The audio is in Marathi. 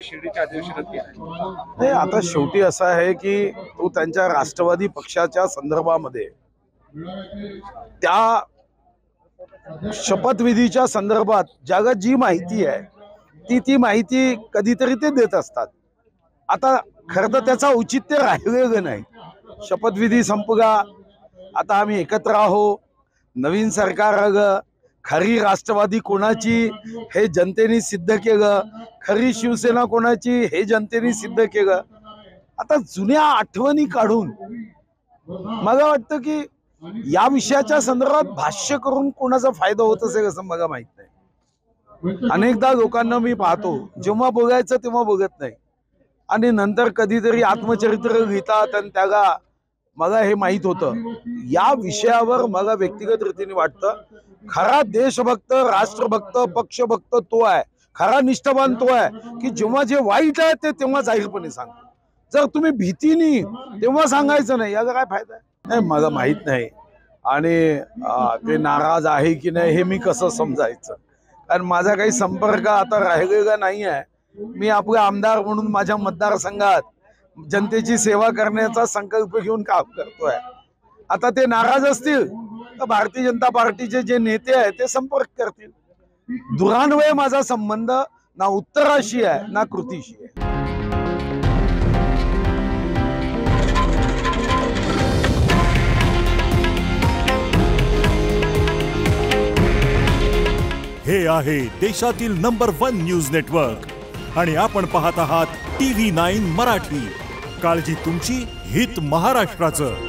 शिर्डीच्या अधिवेशनात केला? नाही, आता शेवटी असं आहे की तो त्यांच्या राष्ट्रवादी पक्षाच्या संदर्भामध्ये त्या शपथविधीच्या संदर्भात जगात जी माहिती आहे ती माहिती कधीतरी ते देत असतात. आता खरं तर त्याचा औचित्य राहिलेलं नाही. शपथविधी संपगा, आता आम्ही एकत्र आहो, नवीन सरकार आलं, खरी राष्ट्रवादी कोणाची हे जनतेने सिद्ध केलं, खरी शिवसेना कोणाची हे जनतेने सिद्ध केलं. आता जुन्या आठवणी काढून मला वाटतं की या विषयाच्या संदर्भात भाष्य करून कोणाचा फायदा होत असेल असं मला माहित नाही. अनेकदा लोकांना मी पाहतो जेव्हा बघायचं तेव्हा बघत नाही आणि नंतर कधीतरी आत्मचरित्र लिहितात आणि त्याला मला हे माहित होतं. या विषयावर मला व्यक्तिगत रीतीने वाटतं खरा देशभक्त, राष्ट्रभक्त, पक्षभक्त तो आहे, खरा निष्ठावान तो आहे की जेव्हा जे वाईट आहे ते तेव्हा जाहीरपणे सांगतो. जर तुम्ही भीतीने तेव्हा सांगायचं नाही, याचा काय फायदा आहे? नाही, मला माहित नाही आणि ते नाराज आहे की नाही हे मी कसं समजायचं, कारण माझा काही संपर्क आता राहिलेला नाही आहे. मी आपले आमदार म्हणून माझ्या मतदारसंघात जनतेची सेवा करण्याचा संकल्प घेऊन काम करतोय. आता ते नाराज असतील तर भारतीय जनता पार्टीचे जे नेते आहेत ते संपर्क करतील. दुरान्वये माझा संबंध ना उत्तराशी आहे ना कृतीशी आहे. हे आहे देशातील नंबर 1 न्यूज नेटवर्क आणि आपण पाहत आहात TV9 मराठी. काळजी तुमची, हित महाराष्ट्राचं.